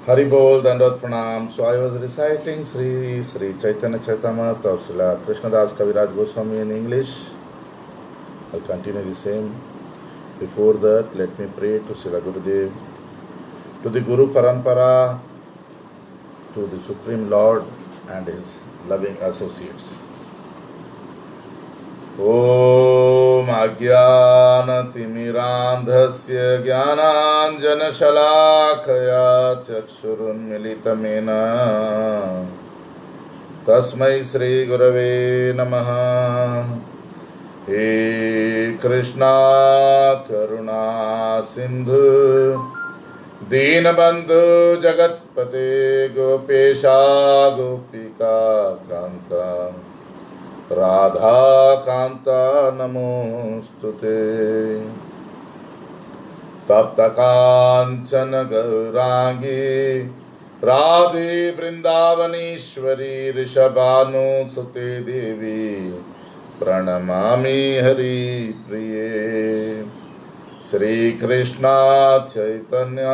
Hari Bol, Dandot Pranam. So I was reciting Sri Chaitanya Charitamrita of Srila Krishnadas Kaviraj Goswami in English. I'll continue the same. Before that, let me pray to Srila Gurudev, to the Guru Parampara, to the Supreme Lord and His loving associates. ॐ अज्ञानतिमिरान्धस्य ज्ञानाञ्जनशलाकया चक्षुरुन्मिलितमेन तस्मै श्रीगुरवे नमः। हे कृष्णा करुणा सिन्धु दीनबन्धु जगत्पते गोपेशा गोपिका कान्ता राधा कांता नमोस्तुते। तप्त कांचन गौरांगी राधे वृंदावनेश्वरी ऋषभानुसुते देवी प्रणमामि हरि प्रिये। श्री कृष्णा चैतन्य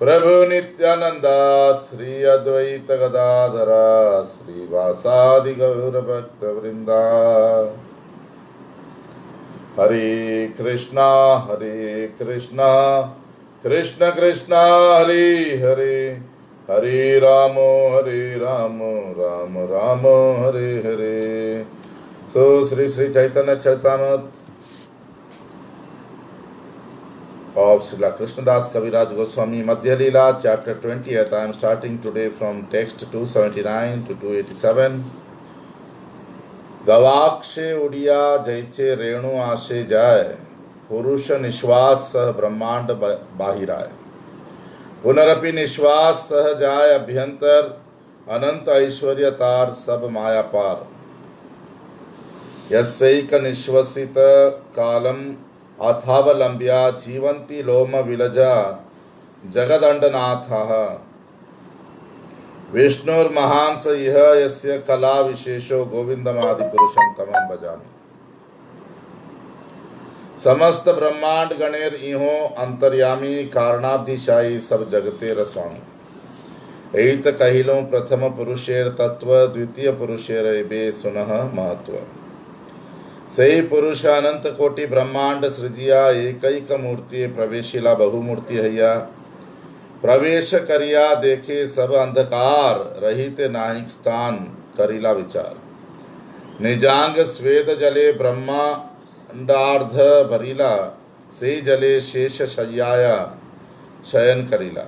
प्रभु नित्यानंदा श्री अद्वैत गदाधरा श्रीवासादि गौर भक्त वृंदा। हरे कृष्णा कृष्ण कृष्ण हरे हरे, हरे राम राम राम हरे हरे। सो Shri Chaitanya Charitamrita of Srila Krishnadas Kaviraj Goswami Madhya Leela, chapter 20th. I am starting today from text 279 to 287. गवाक्षे Odia जैचे Renu आशे जाय, पुरुष निश्वास सह ब्रह्मांड बाहिराय। पुनरपि निश्वास सह जाय अभ्यंतर, अनंत ऐश्वर्य तार सब माया पार। यस्यैक निश्वसित कालम अथावलंब्या जीवंती लोम विलजा जगदंडनाथः। विष्णुर्महांस इह यस्य कला विशेषो गोविंदमादि पुरुषं तमं भजामि। समस्त ब्रह्मांड गणेर इहो अंतर्यामी, कारणाब्धिशायी सब जगते रस्वामी। एत कहिलो प्रथम पुरुषेर तत्व, द्वितीय पुरुषेर एबे सुनः महत्व। सही पुरुष अनंत कोटि ब्रह्मांड सृजिया, एकैक मूर्ति प्रवेशिला बहुमूर्ति हैया। प्रवेश करिया देखे सब अंधकार, रहित नाहिक स्थान करिला विचार। निजांग स्वेद जले ब्रह्मांडार्ध भरिला, से जले शेष शय्याया शयन करिला।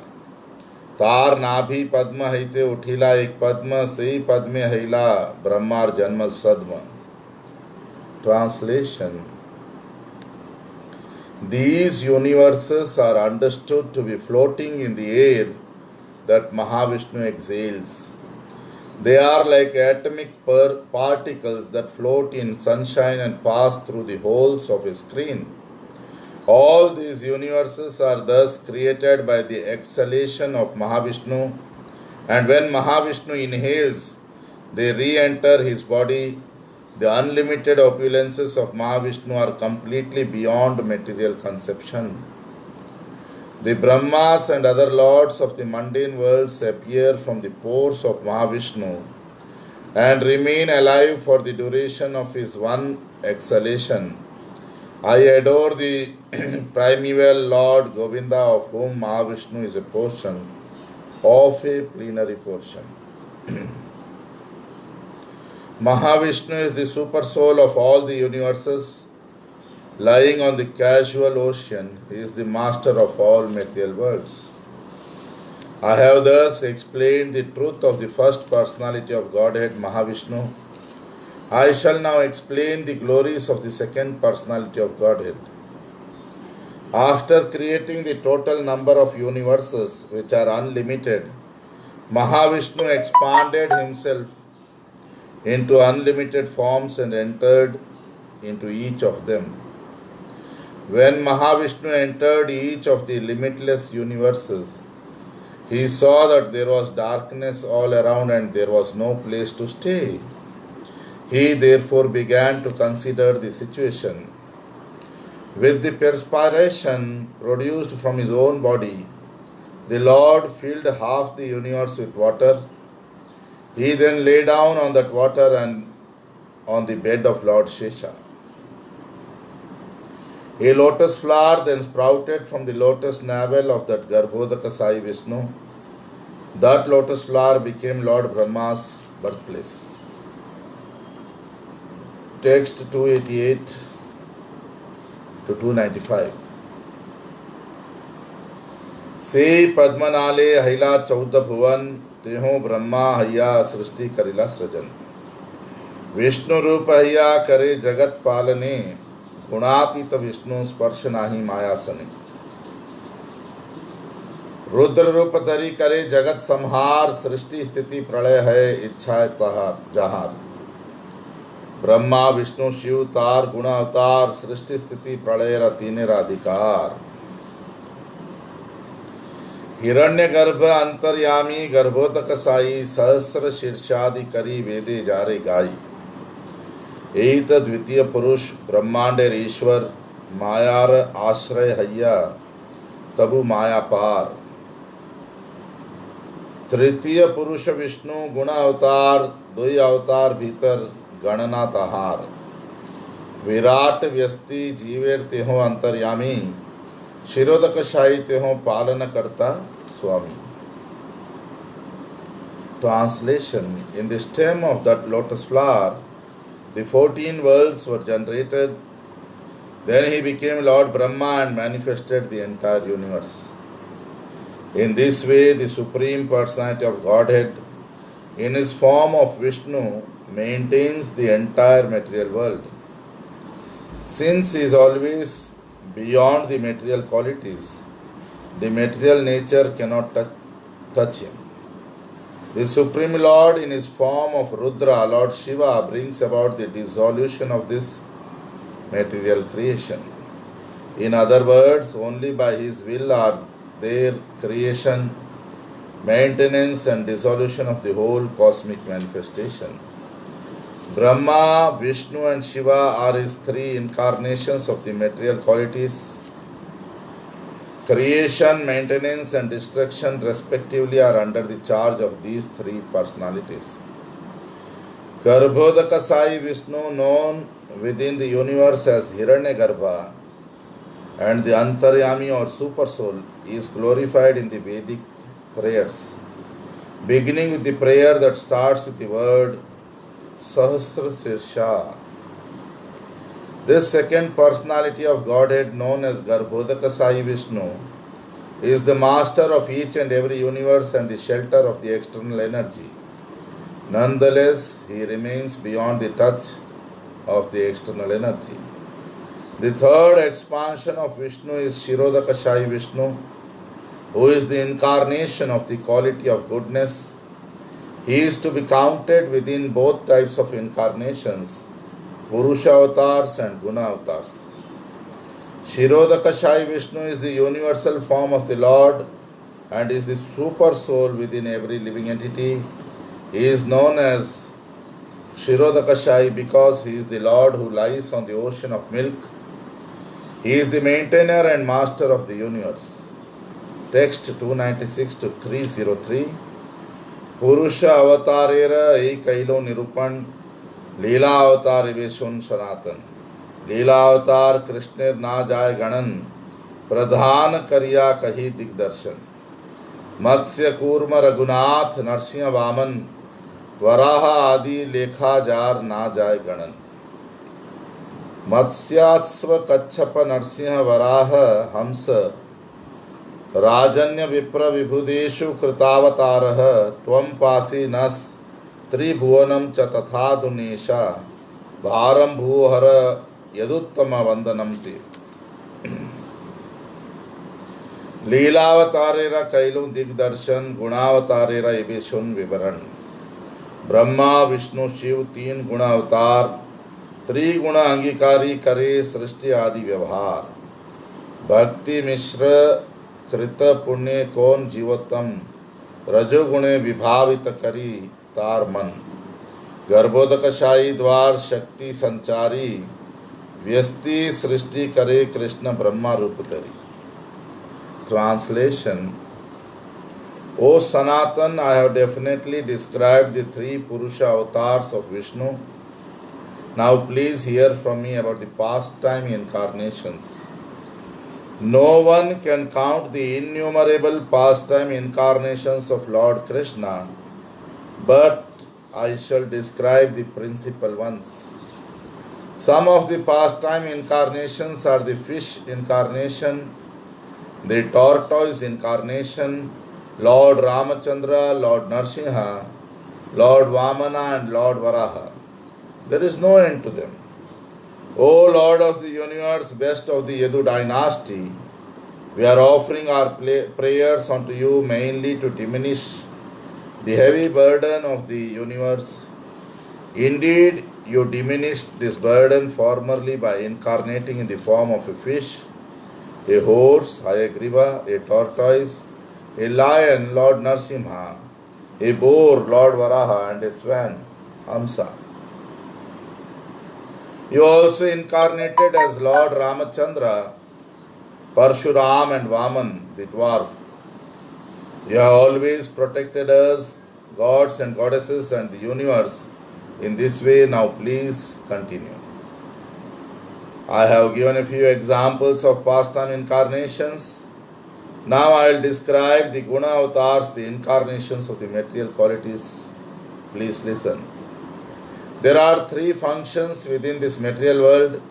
तार नाभि पद्म हैते उठिला एक पद्म, से पद्मे हैला ब्रह्मार जन्म सद्म। Translation: These universes are understood to be floating in the air that Mahavishnu exhales. They are like atomic particles that float in sunshine and pass through the holes of a screen. All these universes are thus created by the exhalation of Mahavishnu, and when Mahavishnu inhales, they re-enter his body. The unlimited opulences of Mahavishnu are completely beyond material conception. The Brahmas and other lords of the mundane worlds appear from the pores of Mahavishnu and remain alive for the duration of his one exhalation. I adore the primeval Lord Govinda, of whom Mahavishnu is a portion of a plenary portion. Mahavishnu is the super soul of all the universes. Lying on the casual ocean, he is the master of all material worlds. I have thus explained the truth of the first personality of Godhead, Mahavishnu. I shall now explain the glories of the second personality of Godhead. After creating the total number of universes, which are unlimited, Mahavishnu expanded himself into unlimited forms and entered into each of them. When Mahavishnu entered each of the limitless universes, he saw that there was darkness all around and there was no place to stay. He therefore began to consider the situation. With the perspiration produced from his own body, The Lord filled half the universe with water. He then lay down on that water and on the bed of Lord Shesha. A lotus flower then sprouted from the lotus navel of that Garbhodaka Sai Vishnu. That lotus flower became Lord Brahma's birthplace. Text 288 to 295. से पद्मनाले हैला 14 भुवन तेहो ब्रह्मा हैया सृष्टि करिला सृजन विष्णु रूप हैया करे जगत पालने गुणातीत विष्णु स्पर्श नाही मायासने रुद्र रूप धरी करे जगत संहार सृष्टि स्थिति प्रलय है इच्छा जहार ब्रह्मा विष्णु शिव तार गुण अवतार सृष्टि स्थिति प्रलय तीन अधिकार हिरण्यगर्भ अंतर्यामी गर्भोदक साई सहस्र शीर्षादि करी वेदे जारे गाई एत द्वितीय पुरुष ब्रह्मांडेर ईश्वर मायार आश्रय हैया तबु माया पार तृतीय पुरुष विष्णु गुण अवतार दुई अवतार भीतर गणना तहार विराट व्यस्ति जीवेर तेहो अंतर्यामी शिरोदक शाही तेहो पालन करता स्वामी. Translation: In the stem of that lotus flower, the 14 worlds were generated. Then he became Lord Brahma and manifested the entire universe. In this way, the Supreme Personality of Godhead, in his form of Vishnu, maintains the entire material world. Since he is always beyond the material qualities, the material nature cannot touch him. The Supreme Lord, in his form of Rudra, Lord Shiva, brings about the dissolution of this material creation. In other words, only by his will are there creation, maintenance and dissolution of the whole cosmic manifestation. Brahma, Vishnu and Shiva are his three incarnations of the material qualities. Creation, maintenance and destruction respectively are under the charge of these three personalities. Garbhodaka Sai Vishnu, known within the universe as Hiranyagarbha, and the Antaryami or Super Soul, is glorified in the Vedic prayers, beginning with the prayer that starts with the word Sahasra Sirsha. This second personality of Godhead, known as Garbhodaka Sai Vishnu, is the master of each and every universe and the shelter of the external energy. Nonetheless, he remains beyond the touch of the external energy. The third expansion of Vishnu is Shirodaka Sai Vishnu, who is the incarnation of the quality of goodness. He is to be counted within both types of incarnations, Purusha avatars and Guna avatars. Shirodaka Sai Vishnu is the universal form of the Lord and is the super soul within every living entity. He is known as Shirodaka Sai because he is the Lord who lies on the ocean of milk. He is the maintainer and master of the universe. Text 296 to 303. Purusha avatarera ekailo nirupan लीला अवतार विवेशुन सनातन लीला अवतार कृष्णेर ना जाय गणन प्रधान करिया कही दिग्दर्शन मत्स्य कूर्म रघुनाथ नरसिंह वामन वराह आदि लेखा jar ना जाय गणन मत्स्यास्व कच्छप नरसिंह वराह हंस राजन्य विप्र विभुदेषु कृतावतारः त्वं पासि नस त्रिभुवनम च तथा दुनेशा भारम भूहर यदुत्तम वंदनम ते. लीलावतारेरा कैलु दिग्दर्शन गुणावतारेरा इबेशुन विवरण. ब्रह्मा विष्णु शिव तीन गुणावतार त्रिगुण अंगीकारी करे सृष्टि आदि व्यवहार. भक्ति मिश्र कृत पुण्य कौन जीवोत्तम रजोगुणे विभावित करी तार मन. गर्भोदक शाही द्वार शक्ति संचारी व्यस्ति सृष्टि करे कृष्ण ब्रह्मा रूप धरी. Translation: O Sanatan, I have definitely described the three Purusha avatars of Vishnu. Now please hear from me about the pastime incarnations. No one can count the innumerable pastime incarnations of Lord Krishna, but I shall describe the principal ones. Some of the pastime incarnations are the fish incarnation, the tortoise incarnation, Lord Ramachandra, Lord Narsimha, Lord Vamana, and Lord Varaha. There is no end to them. O Lord of the universe, best of the Yadu dynasty, we are offering our prayers unto you mainly to diminish the heavy burden of the universe. Indeed, you diminished this burden formerly by incarnating in the form of a fish, a horse, Hayagriva, a tortoise, a lion, Lord Narsimha, a boar, Lord Varaha, and a swan, Hamsa. You also incarnated as Lord Ramachandra, Parshuram, and Vaman, the dwarf. You have always protected us, gods and goddesses, and the universe. In this way, now please continue. I have given a few examples of pastime incarnations. Now I will describe the Guna avatars, the incarnations of the material qualities. Please listen. There are three functions within this material world.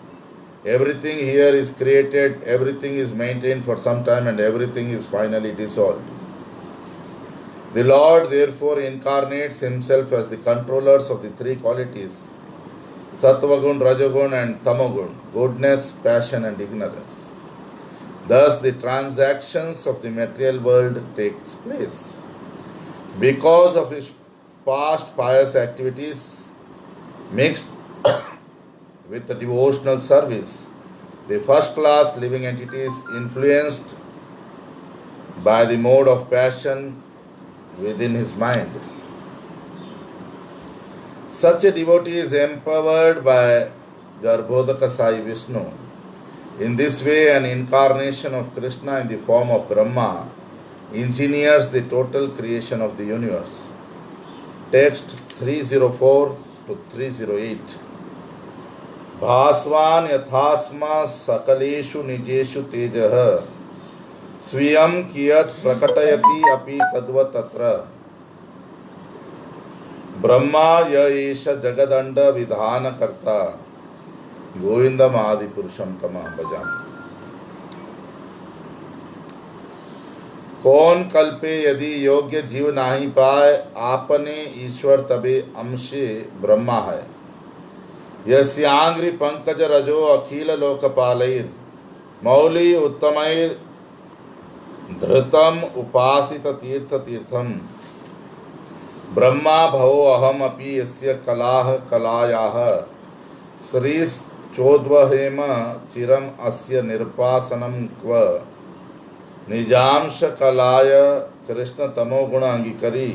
Everything here is created, everything is maintained for some time, and everything is finally dissolved. The Lord therefore incarnates himself as the controllers of the three qualities, Sattvagun, Rajagun, and Tamagun, goodness, passion, and ignorance. Thus the transactions of the material world takes place. Because of his past pious activities mixed with the devotional service, the first-class living entities influenced by the mode of passion within his mind. Such a devotee is empowered by Garbhodaka Sai Vishnu. In this way, an incarnation of Krishna in the form of Brahma engineers the total creation of the universe. Text 304 to 308. भास्वान यथास्मा सकलेषु निजेषु तेजः स्वयं कियत् प्रकटयति अपि तद्वत् तत्र ब्रह्मा य एष जगदण्ड विधानकर्ता गोविंदम आदि पुरुषम तमहं भजामि। कौन कल्पे यदि योग्य जीव नाही पाए, आपने ईश्वर तबे अंशे ब्रह्मा है। यस्यांग्रि पंकज रजो अखिल लोकपालैर् मौली उत्तमैर् धृतम उपासित तीर्थ तीर्थम ब्रह्मा भवो अहम अपि यस्य कलाह कलायाः श्रीश्चोद्वहेम चिरम अस्य निर्पासनं क्व निजांश कलाय कृष्ण तमोगुण अंगीकरी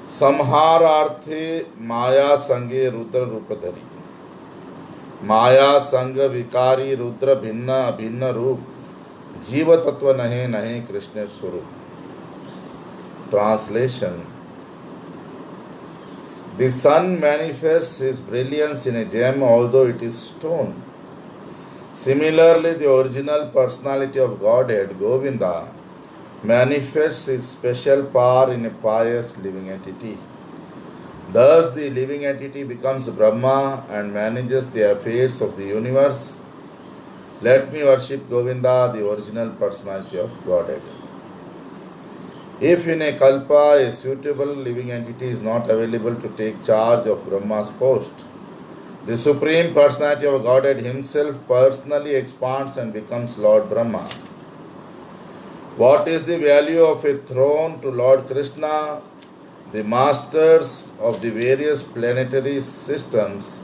संहारार्थे माया संगे रुद्र रूप धरी। माया संग विकारी रुद्र भिन्न अभिन्न रूप जीव तत्व नहे नहे कृष्ण स्वरूप। Translation. The sun manifests his brilliance in a gem although it is stone. Similarly, the original personality of Godhead, Govinda, manifests his special power in a pious living entity. Thus, the living entity becomes Brahma and manages the affairs of the universe. Let me worship Govinda, the original personality of Godhead. If in a kalpa a suitable living entity is not available to take charge of Brahma's post, the Supreme Personality of Godhead himself personally expands and becomes Lord Brahma. What is the value of a throne to Lord Krishna? The masters of the various planetary systems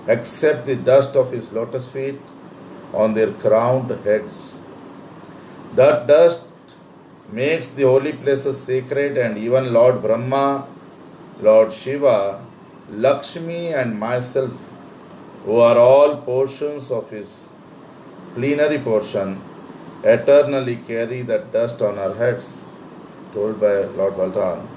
accept the dust of his lotus feet on their crowned heads. That dust makes the holy places sacred, and even Lord Brahma, Lord Shiva, Lakshmi, and myself, who are all portions of his plenary portion, eternally carry that dust on our heads. told by Lord Balram.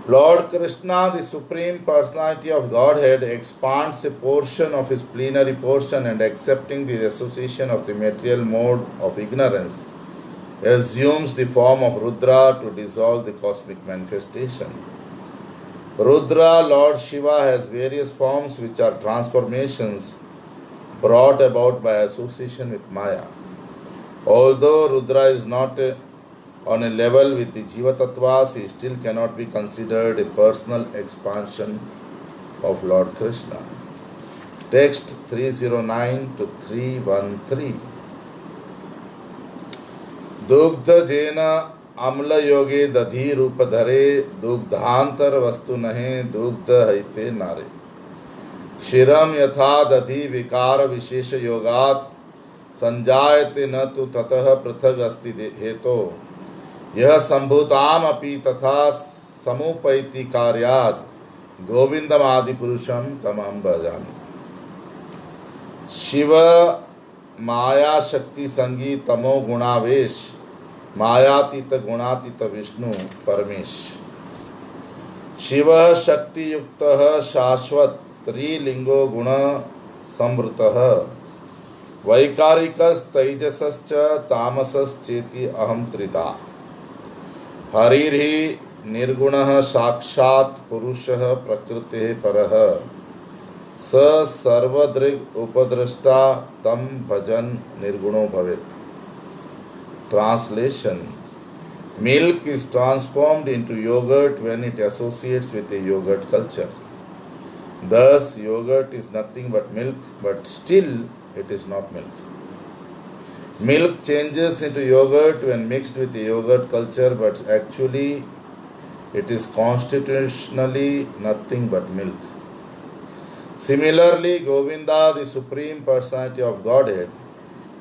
Lord Krishna, the Supreme Personality of Godhead, expands a portion of his plenary portion and accepting the association of the material mode of ignorance, assumes the form of Rudra to dissolve the cosmic manifestation. Rudra, Lord Shiva, has various forms which are transformations brought about by association with Maya. Although Rudra is not on a level with the Jiva Tattvas, he still cannot be considered a personal expansion of Lord Krishna. Text 309 to 313. दुग्ध जेन अम्ल योगे दधि रूप धरे दुग्धांतर वस्तु नहे दुग्ध हईते नारे क्षीरम यथा दधि विकार विशेष योगात् संजायते न तु ततः पृथग अस्ति हेतो यह संभूताम अपि तथा समुपैति कार्यात् गोविंदम आदि पुरुषम तमहं भजामि। शिव माया शक्ति संगी तमो गुणावेश मायातीत गुणातीत विष्णु परमेश। शिव शक्ति युक्त शाश्वत त्रिलिंगो गुण संवृतः वैकारिकस्तैजसश्च तामसश्चेति अहं त्रिधा। हरिर्हि निर्गुणः साक्षात् पुरुषः प्रकृतेः परः स सर्वदृग् उपद्रष्टा तं भजन निर्गुणो भवेत्। Translation: Milk is transformed into yogurt when it associates with a yogurt culture. Thus, yogurt is nothing but milk, but still it is not milk. Milk changes into yogurt when mixed with the yogurt culture, but actually it is constitutionally nothing but milk. Similarly, Govinda, the Supreme Personality of Godhead,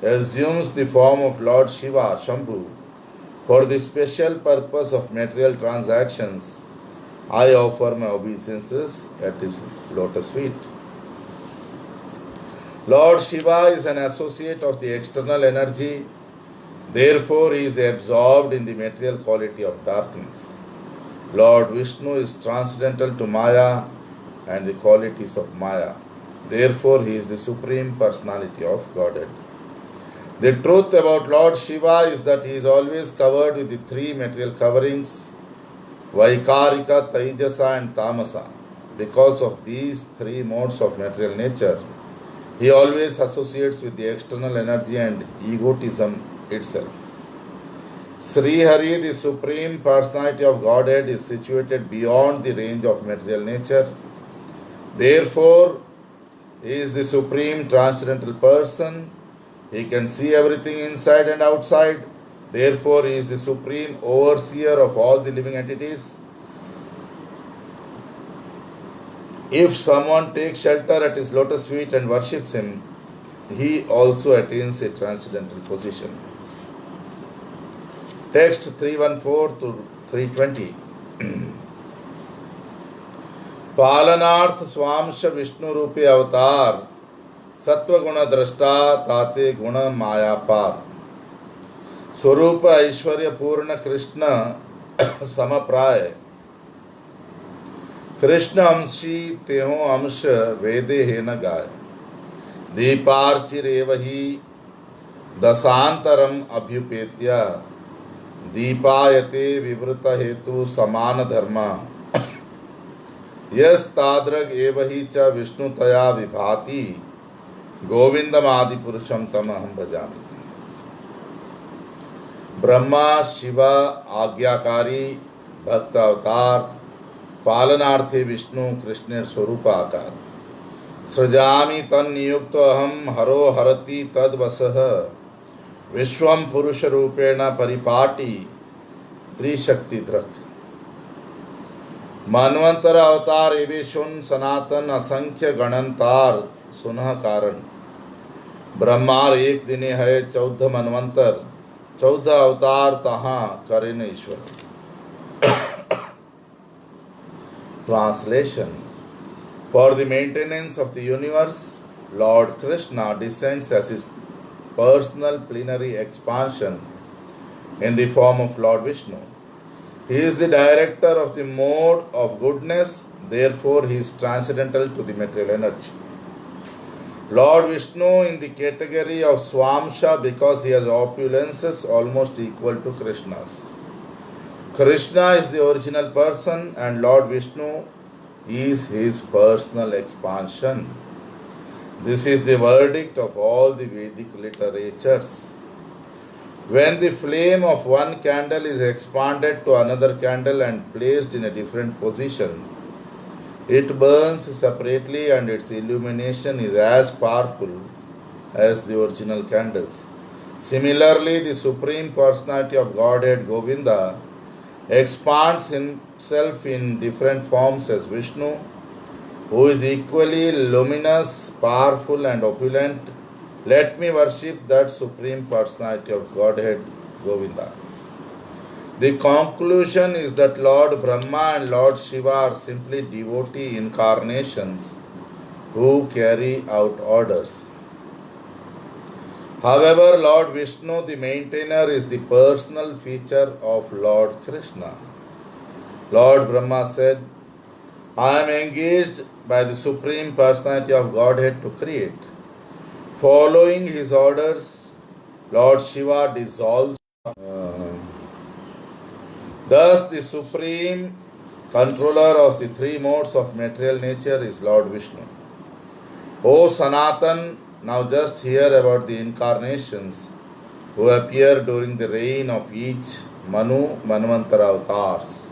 assumes the form of Lord Shiva, Shambhu, for the special purpose of material transactions. I offer my obeisances at his lotus feet. Lord Shiva is an associate of the external energy, therefore he is absorbed in the material quality of darkness. Lord Vishnu is transcendental to Maya and the qualities of Maya, therefore he is the Supreme Personality of Godhead. The truth about Lord Shiva is that he is always covered with the three material coverings, Vaikarika, Taijasa and Tamasa. Because of these three modes of material nature, he always associates with the external energy and egotism itself. Sri Hari, the Supreme Personality of Godhead, is situated beyond the range of material nature. Therefore, he is the Supreme Transcendental Person. He can see everything inside and outside. Therefore, he is the Supreme Overseer of all the living entities. If someone takes shelter at his lotus feet and worships him, he also attains a transcendental position. Text 314 to 320. पालनार्थ Swansh Vishnu रूपे अवतार सत्व गुण दृष्टा ताते गुण माया पार स्वरूप ऐश्वर्य पूर्ण कृष्ण समप्राय कृष्ण अंशी तेहो अंश वेदे है न गाय दीपार्चिरेव ही दशांतरम अभ्युपेत्य दीपायते विवृत हेतु समान धर्म यस्ताद्रग एव ही च विष्णुतया विभाति गोविंदम आदि पुरुषम तमहं भजामि। ब्रह्मा शिव आज्ञाकारी भक्त अवतार पालनार्थे विष्णु कृष्णेर स्वरूप आकार सृजामि तन्नियुक्त अहम हरो हरति तद्वसः विश्वम पुरुष रूपेण परिपाटी त्रिशक्ति दृक् मनवंतर अवतार एवेशुन सनातन असंख्य गणंतार सुनह कारण ब्रह्मार एक दिने है 14 मनवंतर 14 अवतार तहाँ करे न ईश्वर। Translation: For the maintenance of the universe, Lord Krishna descends as his personal plenary expansion in the form of Lord Vishnu. He is the director of the mode of goodness, therefore he is transcendental to the material energy. Lord Vishnu in the category of Swamsha because he has opulences almost equal to Krishna's. Krishna is the original person and Lord Vishnu is his personal expansion. This is the verdict of all the Vedic literatures. When the flame of one candle is expanded to another candle and placed in a different position, it burns separately and its illumination is as powerful as the original candles. Similarly, the Supreme Personality of Godhead Govinda expands himself in different forms as Vishnu, who is equally luminous, powerful, and opulent. Let me worship that Supreme Personality of Godhead Govinda. The conclusion is that Lord Brahma and Lord Shiva are simply devotee incarnations who carry out orders. However, Lord Vishnu, the maintainer, is the personal feature of Lord Krishna. Lord Brahma said, I am engaged by the Supreme Personality of Godhead to create. Following his orders, Lord Shiva dissolves. Thus, the supreme controller of the three modes of material nature is Lord Vishnu. O Sanatan, now just hear about the incarnations who appear during the reign of each Manvantara avatars.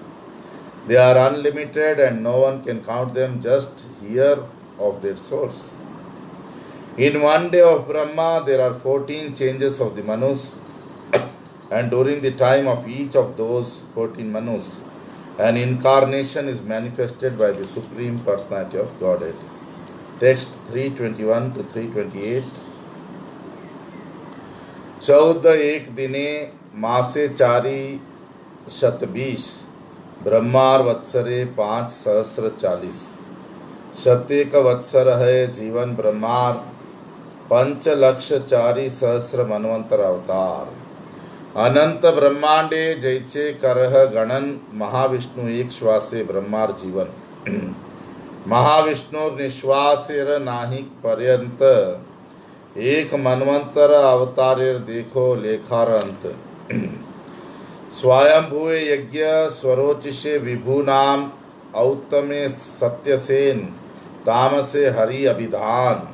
They are unlimited and no one can count them, just hear of their source. In one day of Brahma, there are 14 changes of the Manus, and during the time of each of those 14 Manus, an incarnation is manifested by the Supreme Personality of Godhead. Text 321 to 328. 14 एक दिने मासे चारी शतबीस ब्रह्मार वत्सरे 5 सहस्र 40 शतेक वत्सर है जीवन ब्रह्मार 5 लक्ष 4 सहस्र मनवंतर अवतार अनंत ब्रह्मांडे जैचे करह गणन महाविष्णु एक श्वासे ब्रह्मार जीवन महाविष्णु निश्वासेर नाहिक पर्यंत एक मनवंतर अवतारेर देखो लेखार अंत स्वयंभुवे यज्ञ स्वरोचिषे विभूनाम औत्तमे सत्यसेन तामसे हरि अभिधान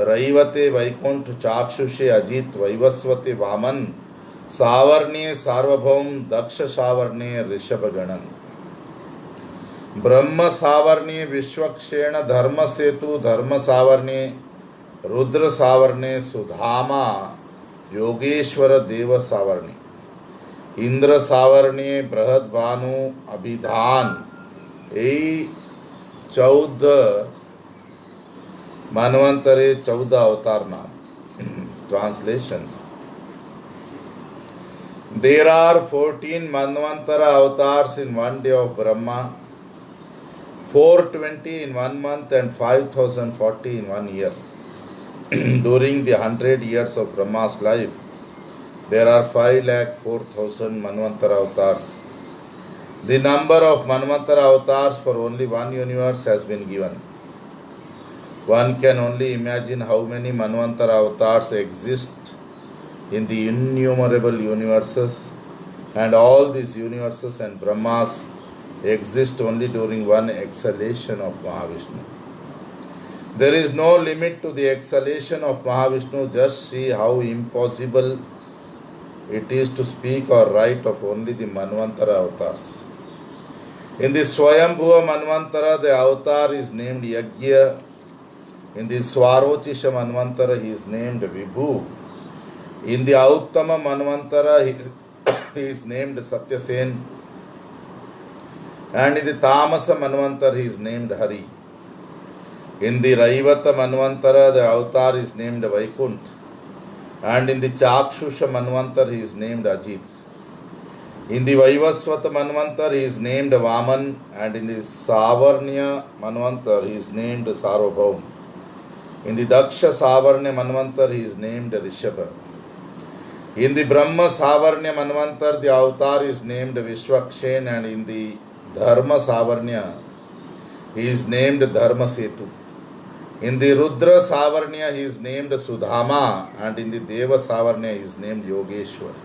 रैवते वैकुंठ चाक्षुषे अजित वैवस्वते वामन सावर्ण्ये सार्वभौम दक्ष सावर्ण्ये ऋषभगणन ब्रह्म सावर्ण्ये विश्वक्षेण धर्म सेतु धर्म सावर्ण्ये रुद्र सावर्ण्ये सुधामा योगेश्वर देव सावर्ण्ये इंद्र सावर्ण्ये बृहद भानु अभिधान 14 मनवंतरे 14 अवतार नाम translation There are 14 Manvantara avatars in one day of Brahma, 420 in 1 month and 5040 in 1 year. During the 100 years of Brahma's life, there are 5,04,000 Manvantara avatars. The number of Manvantara avatars for only one universe has been given. One can only imagine how many Manvantara avatars exist in the innumerable universes, and all these universes and Brahmas exist only during one exhalation of Mahavishnu. There is no limit to the exhalation of Mahavishnu. Just see how impossible it is to speak or write of only the Manvantara avatars. In the Swayambhuva Manvantara, the avatar is named Yajna. In the Swarochisha Manvantara, he is named Vibhu. In the Auttama Manvantara, he is named Satyasen. And in the Tamasa Manvantara, he is named Hari. In the Raivata Manvantara, the avatar is named Vaikunt. And in the Chakshusha Manvantara, he is named Ajit. In the Vaivasvata Manvantara, he is named Vaman. And in the Savarnya Manvantara, he is named Sarvabhaum. In the Daksha Savarnya Manvantara, he is named Rishabha. In the Brahma Savarnya Manvantar, the avatar is named Vishwakshen, and in the Dharma Savarnya, he is named Dharma Setu. In the Rudra Savarnya, he is named Sudhama, and in the Deva Savarnya, he is named Yogeshwar.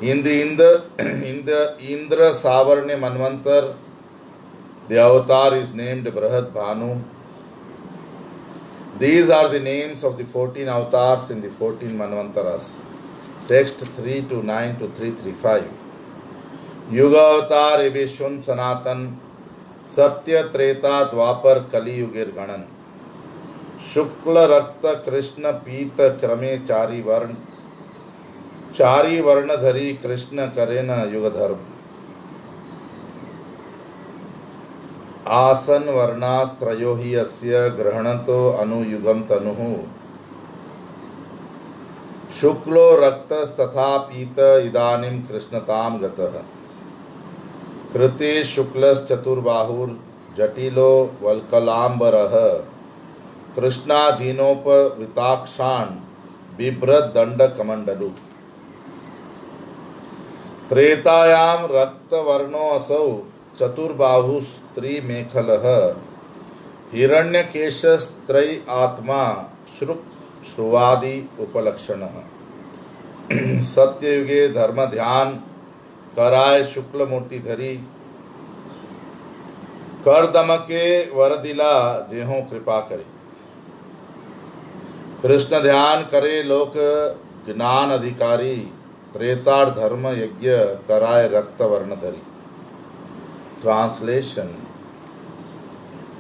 In the Indra Savarnya Manvantar, the avatar is named Brahad Bhanu. These are the names of the 14 avatars in the 14 Manvantaras. Text 329 to 335. Yuga avatar Ebeshun Sanatan Satya Treta Dwapar Kali Yugir Ganan Shukla Rakta Krishna Pita Krame Chari Varnadhari Krishna Karena Yugadharm आसन वर्णास्त्रयो हि अस्य ग्रहणतो अनुयुगम तनुः शुक्लो रक्तस्तथा पीत इदानीं कृष्णतां गतः कृते शुक्लश्चतुर्बाहुर् जटिलो वल्कलाम्बरः कृष्णाजीनोपविताक्षान् बिभ्रद्दण्डकमण्डलु त्रेतायां रक्तवर्णो असौ चतुर्बाहुस्त्रिमेखलः हिरण्यकेशस्त्रय आत्मा श्रुवादि उपलक्षणः सत्ययुगे धर्म ध्यान कराय शुक्ल मूर्ति धरी कर दमके वरदिला जेहों कृपा करे कृष्ण ध्यान करे लोक ज्ञान अधिकारी त्रेतार धर्म यज्ञ कराय रक्त वर्ण धरी. Translation.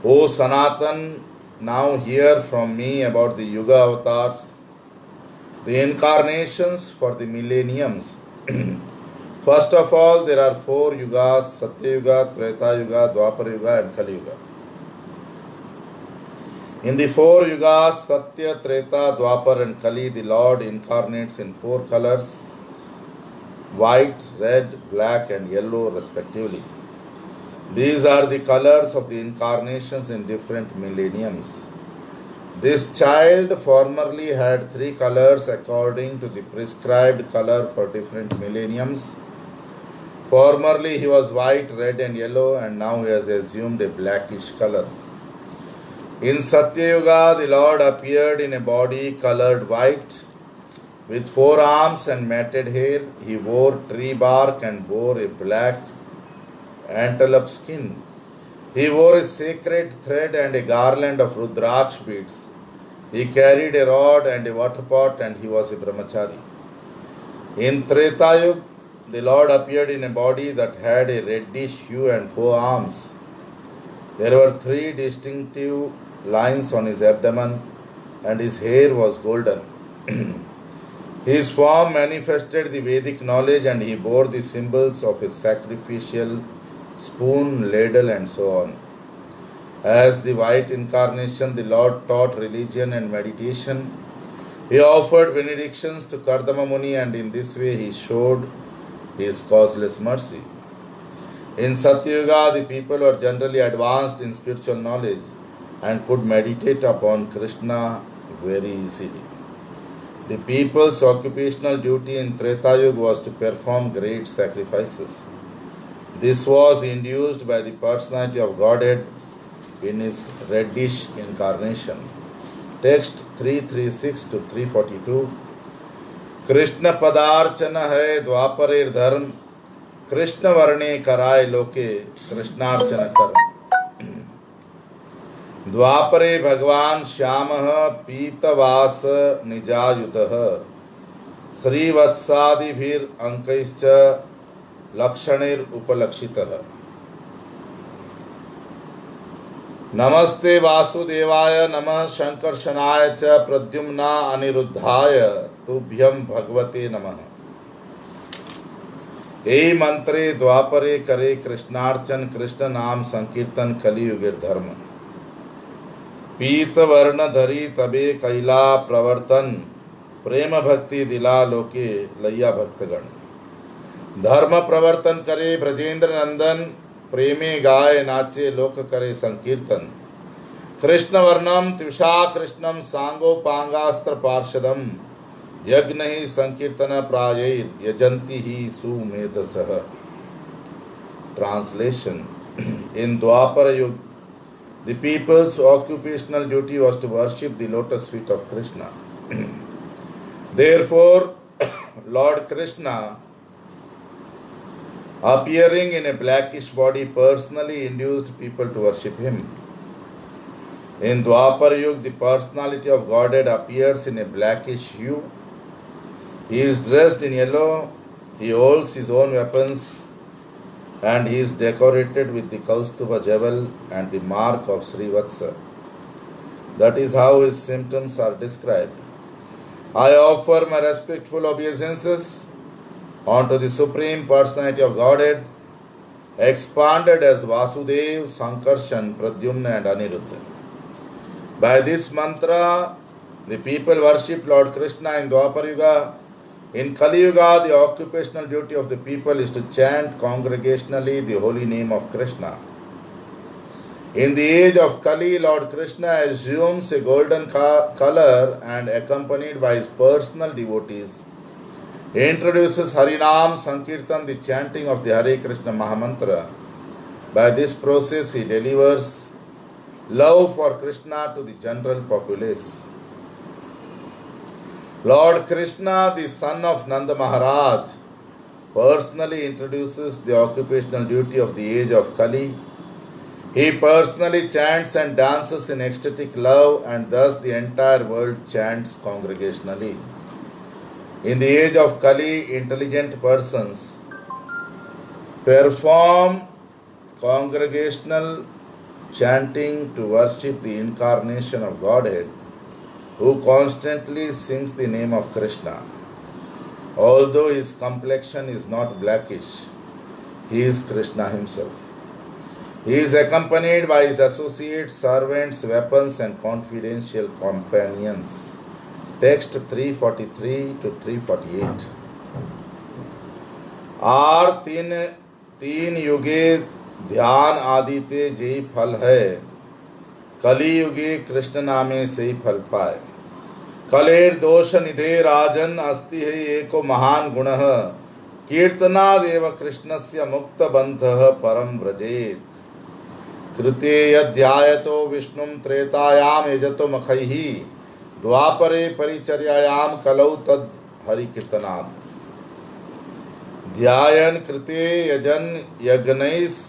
O Sanatan, now hear from me about the Yuga avatars, the incarnations for the millenniums. First of all, there are 4 Yugas: Satya Yuga, Treta Yuga, Dwapara Yuga and Kali Yuga. In the 4 Yugas, Satya, Treta, Dwapar and Kali, the Lord incarnates in 4 colors: white, red, black and yellow respectively. These are the colors of the incarnations in different millenniums. This child formerly had 3 colors according to the prescribed color for different millenniums. Formerly he was white, red and yellow, and now he has assumed a blackish color. In Satya Yuga, the Lord appeared in a body colored white, with 4 arms and matted hair. He wore tree bark and bore a black antelope skin. He wore a sacred thread and a garland of Rudraksh beads. He carried a rod and a water pot, and he was a brahmachari. In Treta Yuga, the Lord appeared in a body that had a reddish hue and 4 arms. There were 3 distinctive lines on his abdomen, and his hair was golden. His form manifested the Vedic knowledge, and he bore the symbols of his sacrificial spoon, ladle and so on. As the white incarnation, the Lord taught religion and meditation. He offered benedictions to Kardama Muni, and in this way he showed his causeless mercy. In Satya Yuga, the people were generally advanced in spiritual knowledge and could meditate upon Krishna very easily. The people's occupational duty in Treta Yuga was to perform great sacrifices. This was induced by the personality of Godhead in his reddish incarnation. Text 336 to 342. Krishna पदार्चन है द्वापरेर धर्म कृष्ण वर्णे कराय लोके कृष्णार्चन कर्म. द्वापरे भगवान श्यामः पीतवास निजायुतः श्रीवत्सादिभिर अंकैश्च लक्षणैर उपलक्षितः. नमस्ते वासुदेवाय नमः शंकर्षणाय च प्रद्युम्ना अनिरुद्धाय तुभ्यं भगवते नमः. ए मंत्रे द्वापरे करे कृष्णार्चन कृष्ण नाम संकीर्तन कलियुगेर धर्म. पीत वर्ण धरी तबे कैला प्रवर्तन प्रेम भक्ति दिला लोके लैया भक्तगण. धर्म प्रवर्तन करे ब्रजेंद्र नंदन प्रेमे गाय नाचे लोक करे संकीर्तन. कृष्ण वर्णम त्विषा कृष्णम सांगोपांगास्त्र पार्षदम यज्ञ ही संकीर्तन प्रायैर यजंती ही सुमेधसः. Translation. In Dwapara Yuga, the people's occupational duty was to worship the lotus feet of Krishna. Therefore, Lord Krishna, appearing in a blackish body, personally induced people to worship him. In Dwapara Yuga, the personality of Godhead appears in a blackish hue. He is dressed in yellow, he holds his own weapons, and he is decorated with the Kaustuva jewel and the mark of Srivatsa. That is how his symptoms are described. I offer my respectful obeisances unto the Supreme Personality of Godhead, expanded as Vasudev, Sankarshan, Pradyumna and Aniruddha. By this mantra, the people worship Lord Krishna in Dwapara Yuga. In Kali Yuga, the occupational duty of the people is to chant congregationally the holy name of Krishna. In the age of Kali, Lord Krishna assumes a golden color and, accompanied by his personal devotees, introduces Harinam Sankirtan, the chanting of the Hare Krishna Mahamantra. By this process, he delivers love for Krishna to the general populace. Lord Krishna, the son of Nanda Maharaj, personally introduces the occupational duty of the age of Kali. He personally chants and dances in ecstatic love, and thus the entire world chants congregationally. In the age of Kali, intelligent persons perform congregational chanting to worship the incarnation of Godhead, who constantly sings the name of Krishna. Although his complexion is not blackish, he is Krishna himself. He is accompanied by his associates, servants, weapons and confidential companions. Text 343 to 348. Are तीन युगे ध्यान आदिते JEE फल है, कली युगे कृष्ण नामे से ही फल पाए. कलेर दोष निधे राजन अस्ति है एको महान गुणः, कीर्तनादेव कृष्णस्य मुक्त बंधः परम व्रजेत. कृते यध्यायतो विष्णुं त्रेतायाम यजतो मखैः, द्वापरे परिचर्यायाम कलौ तद् हरि कीर्तनात्. ध्यायन कृते यजन यज्ञैस्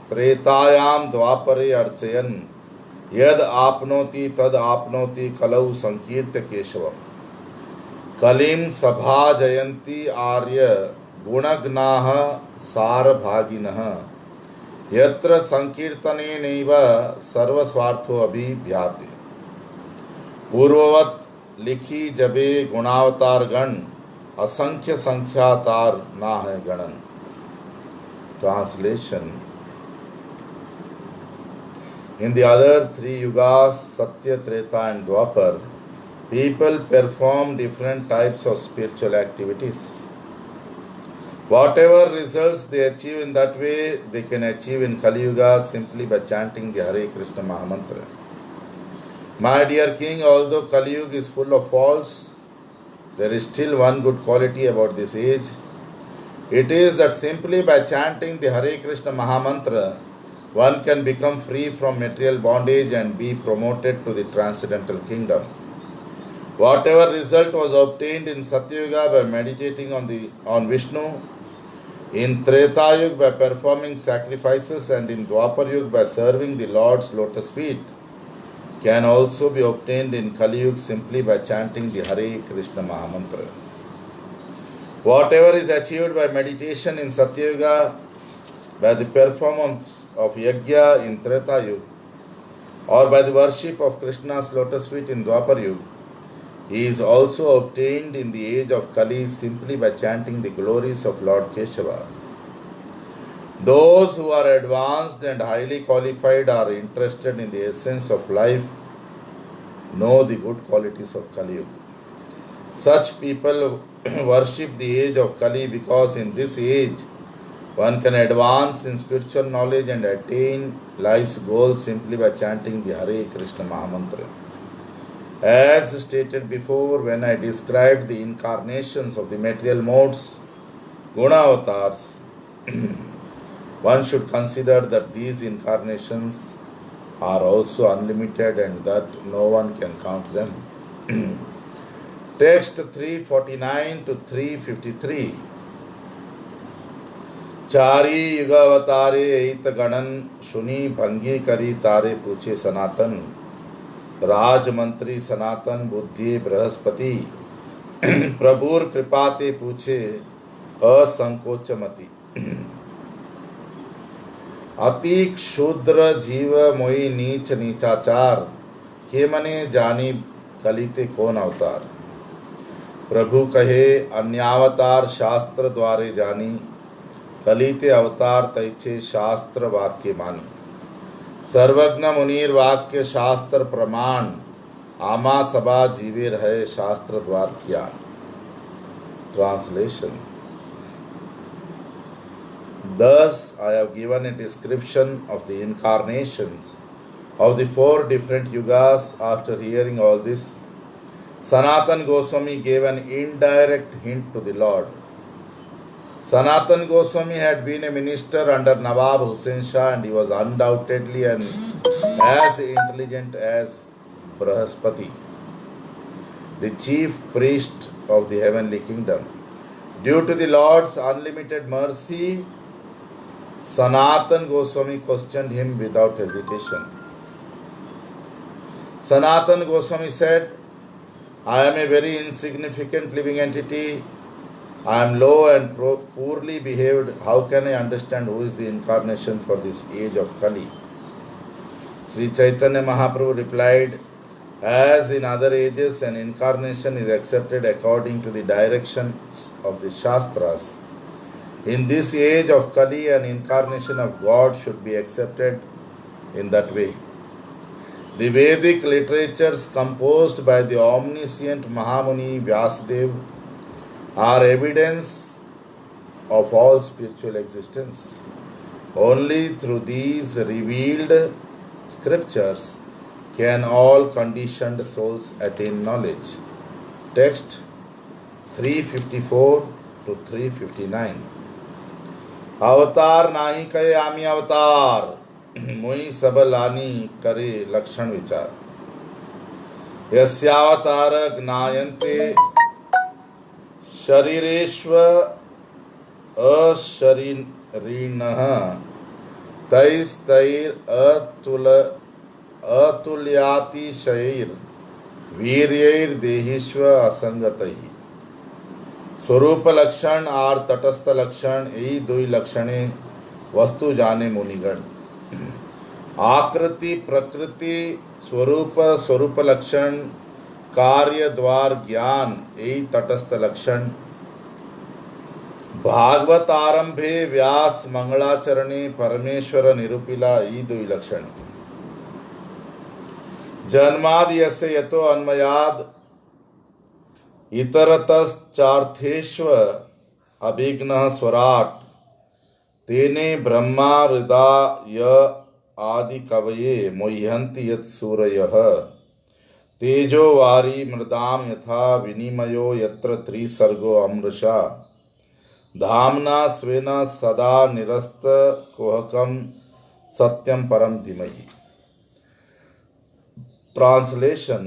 त्रेतायाम द्वापरे अर्चयन, यद आपनोति तद आपनोति कलौ संकीर्त्य केशवम्. कलिं सभा जयन्ति आर्य गुणगणाः सारभागिनः, यत्र संकीर्तनेनैव सर्वस्वार्थो अभिव्याते. पूर्ववत लिखी जबे गुणावतार गण, असंख्य संख्यातार ना है गणन. Translation. In the other three yugas, Satya, Treta and Dwapar, people perform different types of spiritual activities. Whatever results they achieve in that way, they can achieve in Kali Yuga simply by chanting the Hare Krishna Mahamantra. My dear king, although Kali Yuga is full of faults, there is still one good quality about this age. It is that simply by chanting the Hare Krishna Mahamantra, one can become free from material bondage and be promoted to the transcendental kingdom. Whatever result was obtained in Satyuga by meditating on Vishnu, in Treta Yuga by performing sacrifices, and in Dwapar Yuga by serving the Lord's lotus feet, can also be obtained in Kali Yuga simply by chanting the Hare Krishna Mahamantra. Whatever is achieved by meditation in Satyuga, by the performance of Yajna in Treta Yuga, or by the worship of Krishna's lotus feet in Dwapar Yuga, he is also obtained in the age of Kali simply by chanting the glories of Lord Keshava. Those who are advanced and highly qualified are interested in the essence of life, know the good qualities of Kali Yuga. Such people worship the age of Kali because in this age one can advance in spiritual knowledge and attain life's goal simply by chanting the Hare Krishna Mahamantra. As stated before, when I described the incarnations of the material modes, guna avatars, one should consider that these incarnations are also unlimited and that no one can count them. Text 349 to 353. चारी युगावतारे ऐत गणन सुनी भंगी करी तारे पूछे सनातन राजमंत्री सनातन बुद्धि बृहस्पति प्रभुर कृपाते पूछे असंकोचमति अति क्षुद्र जीव मोई नीच नीचाचार के मने जानी कलिते कौन अवतार प्रभु कहे अन्यावतार शास्त्र द्वारे जानी कलिते अवतार तैचे शास्त्र वाक्य मानी सर्वज्ञ मुनीर वाक्य शास्त्र प्रमाण आमा सभा जीवे रहे शास्त्र द्वार ज्ञान. Translation. Thus I have given a description of the incarnations of the 4 different yugas. After hearing all this, Sanatan Goswami gave an indirect hint to the Lord. Sanatan Goswami had been a minister under Nawab Hussain Shah and he was undoubtedly as intelligent as Brahaspati, the chief priest of the heavenly kingdom. Due to the Lord's unlimited mercy, Sanatan Goswami questioned him without hesitation. Sanatan Goswami said, I am a very insignificant living entity. I am low and poorly behaved. How can I understand who is the incarnation for this age of Kali? Sri Chaitanya Mahaprabhu replied, as in other ages, an incarnation is accepted according to the directions of the Shastras. In this age of Kali, an incarnation of God should be accepted in that way. The Vedic literatures composed by the omniscient Mahamuni Vyasadeva are evidence of all spiritual existence. Only through these revealed scriptures can all conditioned souls attain knowledge. Text 354 to 359. अवतार नाही कहे आमी अवतार मोई सब लानी करे लक्षण विचार यस्यावतार ज्ञायन्ते शरीरेश्व अशरीरिणः तैस्तैर अतुल्यातिशयैर वीर्यैर देहिष्व असंगतैः. स्वरूप लक्षण और तटस्थ लक्षण यही दो लक्षणे वस्तु जाने मुनिगण. आकृति प्रकृति स्वरूप स्वरूप लक्षण कार्य द्वार ज्ञान यही तटस्थ लक्षण. भागवत आरंभे व्यास मंगलाचरणे परमेश्वर निरूपिला यही दो लक्षण. जन्मादि यस्य यतो अन्मयाद इतरतश्चार्थेष्व अभिघ्नः स्वराट तेने ब्रह्मा हृदय आदि कवये मोह्यन्ति यत् सूरयः तेजो वारी मृदाम यथा विनिमयो यत्र त्रिसर्गो अमृषा धामना स्वेन सदा निरस्त कोहकम सत्यम परम धीमहि. Translation.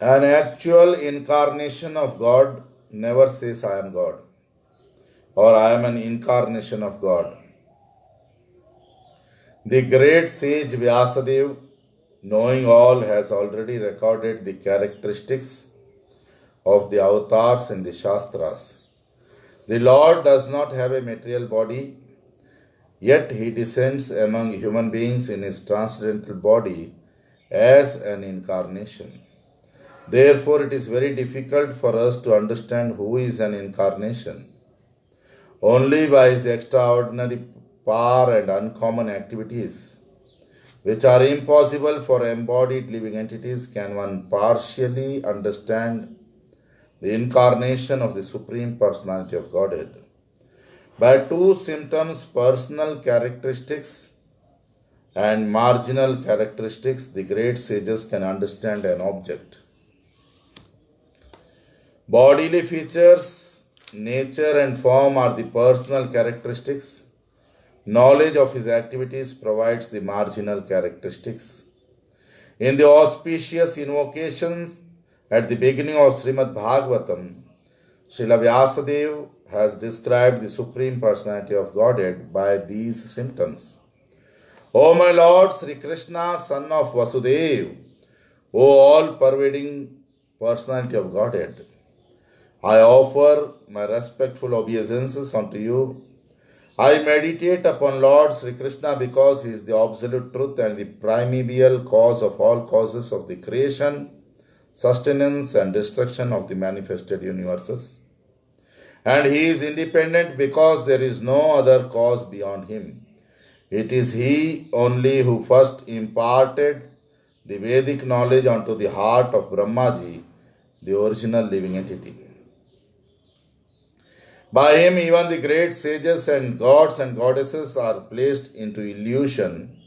An actual incarnation of God never says I am God or I am an incarnation of God. The great sage Vyasadeva, knowing all, has already recorded the characteristics of the avatars in the Shastras. The Lord does not have a material body, yet he descends among human beings in his transcendental body as an incarnation. Therefore, it is very difficult for us to understand who is an incarnation. Only by his extraordinary power and uncommon activities, which are impossible for embodied living entities, can one partially understand the incarnation of the Supreme Personality of Godhead. By two symptoms, personal characteristics and marginal characteristics, the great sages can understand an object. Bodily features, nature, and form are the personal characteristics. Knowledge of his activities provides the marginal characteristics. In the auspicious invocations at the beginning of Srimad Bhagavatam, Srila Vyasadeva has described the Supreme Personality of Godhead by these symptoms. O my Lord Sri Krishna, son of Vasudeva, O all-pervading personality of Godhead, I offer my respectful obeisances unto you. I meditate upon Lord Sri Krishna because he is the absolute truth and the primeval cause of all causes of the creation, sustenance, and destruction of the manifested universes. And he is independent because there is no other cause beyond him. It is he only who first imparted the Vedic knowledge onto the heart of Brahmaji, the original living entity. By him, even the great sages and gods and goddesses are placed into illusion,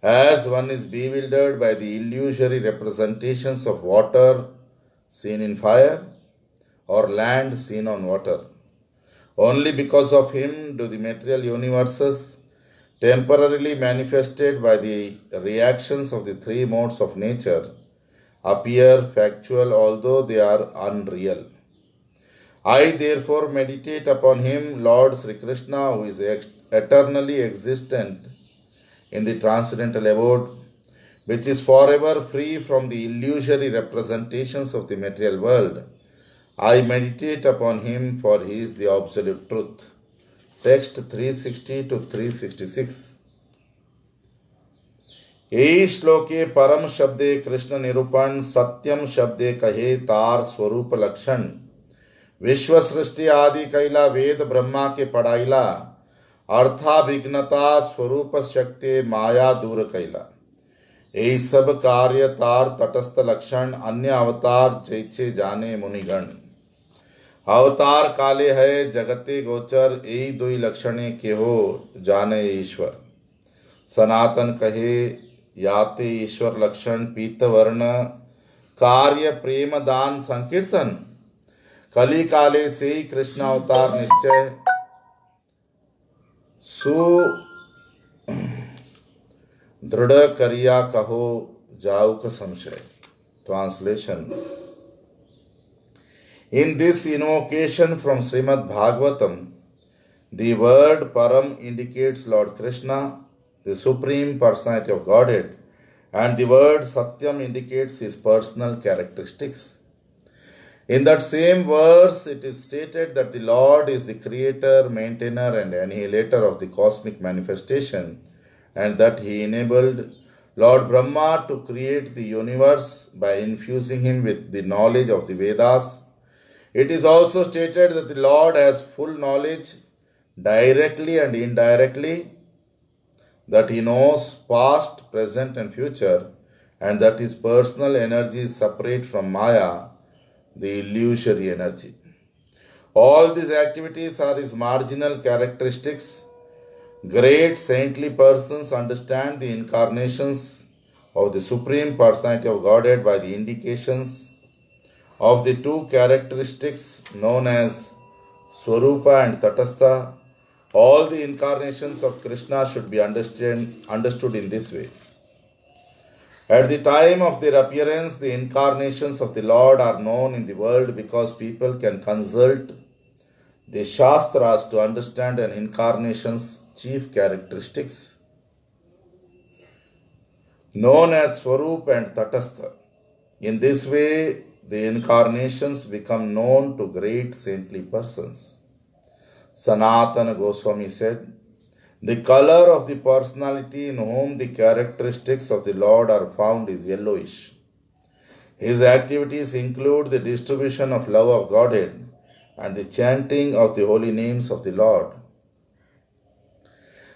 as one is bewildered by the illusory representations of water seen in fire or land seen on water. Only because of him do the material universes, temporarily manifested by the reactions of the three modes of nature, appear factual although they are unreal. I therefore meditate upon him, Lord Sri Krishna, who is eternally existent in the transcendental abode, which is forever free from the illusory representations of the material world. I meditate upon him, for he is the absolute truth. Text 360 to 366. यही श्लोके परम शब्दे कृष्ण निरूपण सत्यम शब्दे कहे तार स्वरूप लक्षण विश्व सृष्टि आदि कैला वेद ब्रह्मा के पढ़ाईला अर्थाभिघ्नता स्वरूप शक्ति माया दूर कैला यही सब कार्य तार तटस्थ लक्षण अन्य अवतार जैसे जाने मुनिगण अवतार काले है जगते गोचर यही दुई लक्षणे के हो जाने ईश्वर सनातन कहे याते ईश्वर लक्षण पीतवर्ण कार्य प्रेम दान संकीर्तन कली काले से ही कृष्ण अवतार निश्चय सु दृढ़ करिया कहो जाऊक संशय. Translation. In this invocation from Srimad Bhagavatam, the word Param indicates Lord Krishna, the Supreme Personality of Godhead, and the word Satyam indicates his personal characteristics. In that same verse, it is stated that the Lord is the creator, maintainer, and annihilator of the cosmic manifestation, and that he enabled Lord Brahma to create the universe by infusing him with the knowledge of the Vedas. It is also stated that the Lord has full knowledge directly and indirectly, that he knows past, present, and future, and that his personal energy is separate from Maya, the illusory energy. All these activities are his marginal characteristics. Great saintly persons understand the incarnations of the Supreme Personality of Godhead by the indications of the two characteristics known as Swarupa and Tatastha. All the incarnations of Krishna should be understood in this way. At the time of their appearance, the incarnations of the Lord are known in the world because people can consult the Shastras to understand an incarnation's chief characteristics, known as Swarup and Tatastha. In this way, the incarnations become known to great saintly persons. Sanatana Goswami said, the color of the personality in whom the characteristics of the Lord are found is yellowish. His activities include the distribution of love of Godhead and the chanting of the holy names of the Lord.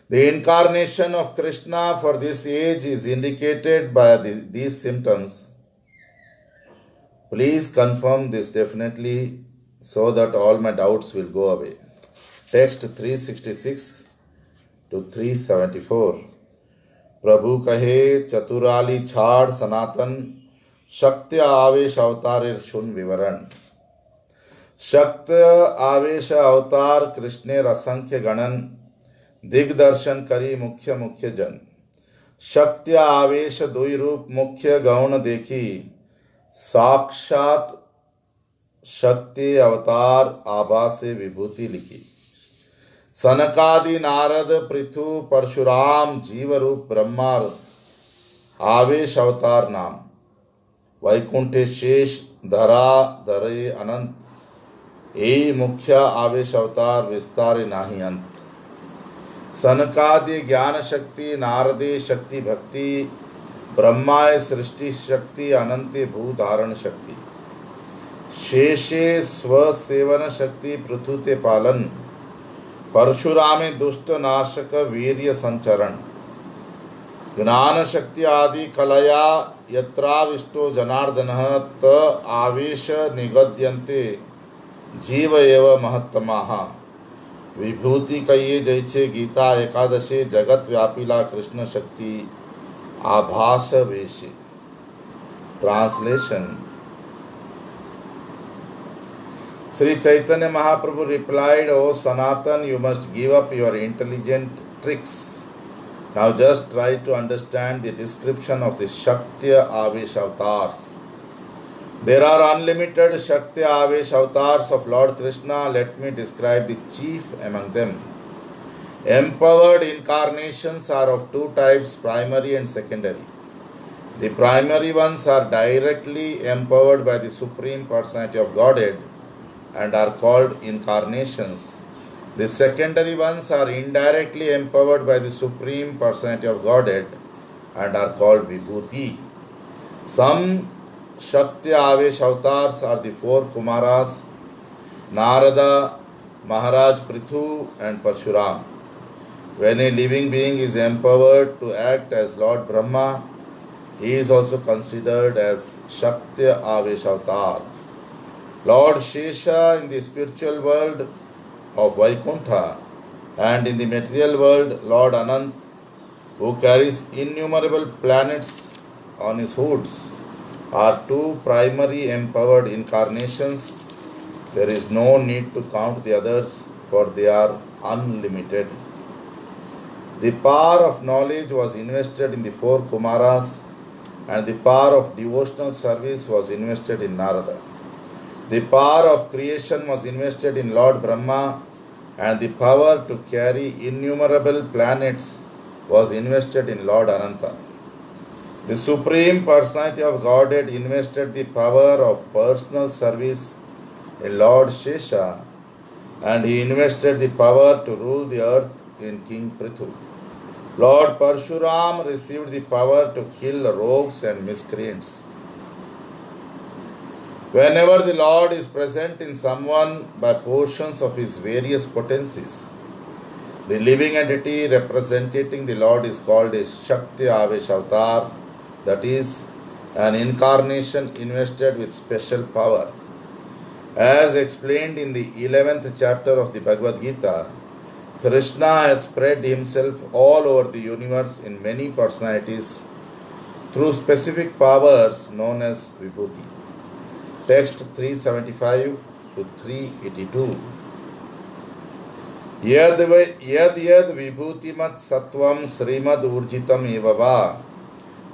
The incarnation of Krishna for this age is indicated by these symptoms. Please confirm this definitely so that all my doubts will go away. Text 366 to 374. प्रभु कहे चतुराली छाड़ सनातन, शक्ति आवेश अवतार शून्य विवरण। शक्त आवेश अवतार कृष्णेर असंख्य गणन, दिग्दर्शन करी मुख्य मुख्य जन। शक्ति आवेश दुई रूप मुख्य गौण देखी, साक्षात शक्ति अवतार आभासे विभूति लिखी। सनकादि नारद पृथु परशुराम जीव रूप ब्रह्मा आवेश अवतार नाम। वैकुंठे शेष धरा धरे अनंत, यही मुख्य आवेश अवतार विस्तारे नाही अंत। सनकादि ज्ञान शक्ति, नारदे शक्ति भक्ति, ब्रह्माय सृष्टि शक्ति, अनंते भू धारण शक्ति। शेषे स्वसेवन शक्ति, पृथुते पालन, परशुरामे दुष्ट नाशक वीर्य संचरण। ज्ञान शक्ति आदि कलया यत्राविष्टो जनार्दनः, त आवेश निगद्यन्ते जीव एव महत्तमाः। विभूति कहिए जैसे गीता एकादशे, जगत व्यापीला कृष्ण शक्ति आभास वेशे। Translation. Sri Chaitanya Mahaprabhu replied, "O Sanatan, you must give up your intelligent tricks. Now just try to understand the description of the Shakti Avesh avatars. There are unlimited Shakti Avesh avatars of Lord Krishna. Let me describe the chief among them. Empowered incarnations are of two types, primary and secondary. The primary ones are directly empowered by the Supreme Personality of Godhead and are called incarnations. The secondary ones are indirectly empowered by the Supreme Personality of Godhead and are called Vibhuti. Some Shakti Avesh avatars are the four Kumaras, Narada, Maharaj Prithu and Parshuram. When a living being is empowered to act as Lord Brahma, he is also considered as Shakti Avesh avatar. Lord Shesha in the spiritual world of Vaikuntha, and in the material world Lord Anant, who carries innumerable planets on his hoods, are two primary empowered incarnations. There is no need to count the others, for they are unlimited. The power of knowledge was invested in the four Kumaras, and the power of devotional service was invested in Narada. The power of creation was invested in Lord Brahma, and the power to carry innumerable planets was invested in Lord Ananta. The Supreme Personality of Godhead invested the power of personal service in Lord Shesha, and he invested the power to rule the earth in King Prithu. Lord Parshuram received the power to kill rogues and miscreants. Whenever the Lord is present in someone by portions of his various potencies, the living entity representing the Lord is called a Shakti Avesh avatar, that is, an incarnation invested with special power. As explained in the 11th chapter of the Bhagavad Gita, Krishna has spread himself all over the universe in many personalities through specific powers known as Vibhuti. Text 375 to 382. Yad yad vibhutimat sattvam srimad urjitam evava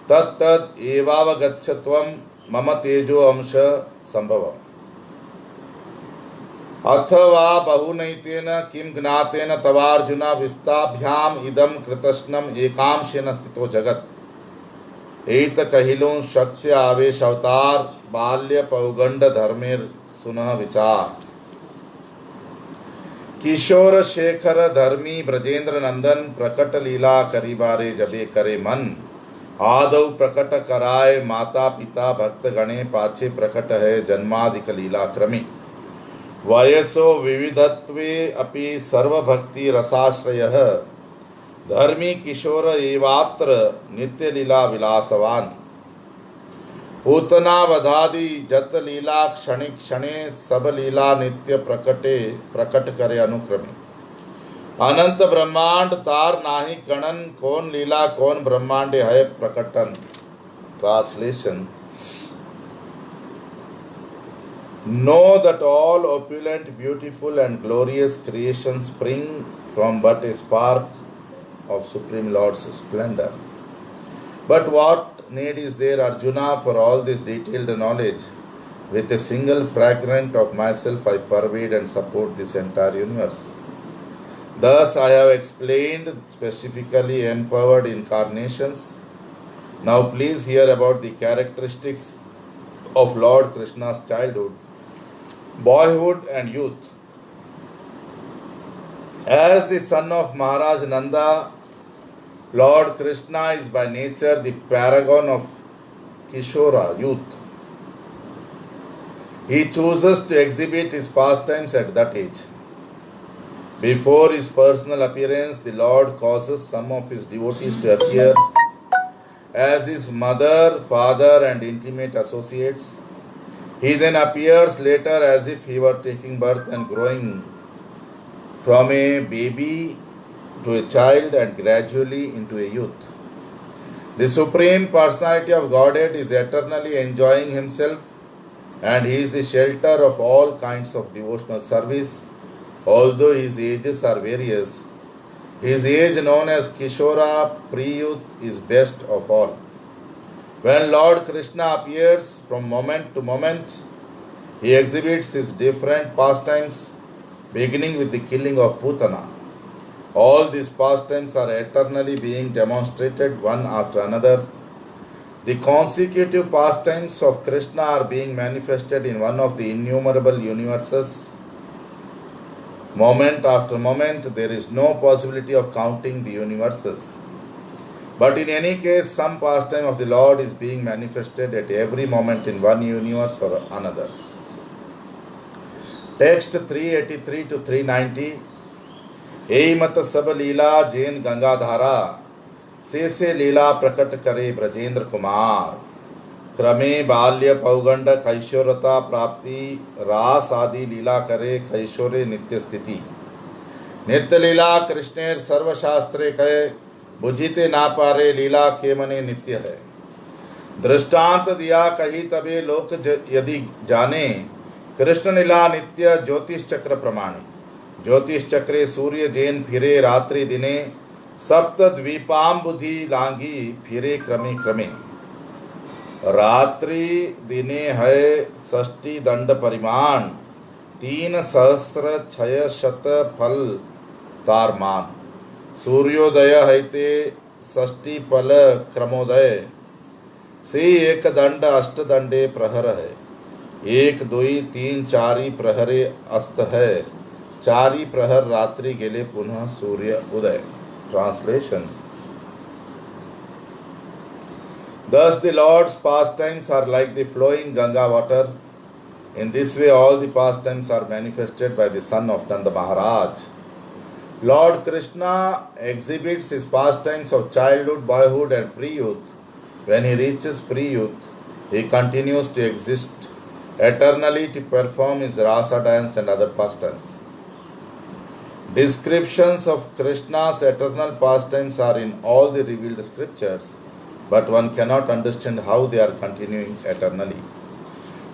tat tad evavagachatvam mama tejo amsha sambhavam. अथवा बहुनैतेन किम ज्ञातेन तवार्जुना विस्ताभ्याम इदम कृतस्नम एकांशेन स्थितो जगत। एत कहिलो शक्ति आवेश अवतार बाल्य पौगंड धर्मेर सुनः विचार। किशोर शेखर धर्मी ब्रजेंद्र नंदन प्रकट लीला करिबारे जबे करे मन। आदौ प्रकट कराय माता पिता भक्त गणे पाछे प्रकट है जन्मादिक लीला क्रमे। वयसो विविधत्वे अपि सर्वभक्ति रसाश्रयः धर्मी किशोर एवात्र नित्य लीला विलासवान। पूतना वधादि जत लीला क्षणे क्षणे सब लीला नित्य प्रकट करे अनुक्रमे। अनंत ब्रह्मांड तार नाही गणन, कौन लीला कौन ब्रह्मांडे है प्रकटन. Translation. Know that all opulent, beautiful, and glorious creations spring from but a spark of Supreme Lord's splendor. But what need is there, Arjuna, for all this detailed knowledge? With a single fragment of myself, I pervade and support this entire universe. Thus, I have explained specifically empowered incarnations. Now, please hear about the characteristics of Lord Krishna's childhood, boyhood, and youth. As the son of Maharaj Nanda, Lord Krishna is by nature the paragon of Kishora, youth. He chooses to exhibit his pastimes at that age. Before his personal appearance, the Lord causes some of his devotees to appear as his mother, father, and intimate associates. He then appears later as if he were taking birth and growing from a baby to a child and gradually into a youth. The Supreme Personality of Godhead is eternally enjoying himself, and he is the shelter of all kinds of devotional service. Although his ages are various, his age, known as Kishora, pre-youth, is best of all. When Lord Krishna appears from moment to moment, he exhibits his different pastimes, beginning with the killing of Putana. All these pastimes are eternally being demonstrated one after another. The consecutive pastimes of Krishna are being manifested in one of the innumerable universes. Moment after moment, there is no possibility of counting the universes. But in any case, some pastime of the Lord is being manifested at every moment in one universe or another. Text 383 to 390. एई मत सब लीला जैन गंगा धारा, से लीला प्रकट करे ब्रजेंद्र कुमार. क्रमे बाल्य पौगंड कैशोरता प्राप्ति, रास आदि लीला करे कैशोरे नित्य स्थिति. नित्य लीला कृष्णेर सर्वशास्त्रे कहे, बुझिते ना पारे लीला के मने नित्य है. दृष्टांत दिया कही तबे लोक यदि जाने, कृष्ण लीला नित्य ज्योतिष चक्र प्रमाणे. ज्योतिष चक्रे सूर्य जैन फिरे रात्रि दिने, सप्त द्वीपांबुधि लांगी फिरे क्रमे क्रमे. रात्रि दिने है षष्टि दंड परिमाण, 3,600 फल तारमान. सूर्योदय हैते षष्टि फल क्रमोदय, से एक दंड अष्ट दंडे प्रहर है. 1 2 3 4 प्रहरे अस्त है, 4 प्रहर रात्रि गेले पुनः सूर्य उदय. Translation. Thus the Lord's pastimes are like the flowing Ganga water. In this way all the pastimes are manifested by the son of Nanda Maharaj. Lord Krishna exhibits his pastimes of childhood, boyhood, and pre-youth. When he reaches pre-youth, he continues to exist eternally to perform his rasa dance and other pastimes. Descriptions of Krishna's eternal pastimes are in all the revealed scriptures, but one cannot understand how they are continuing eternally.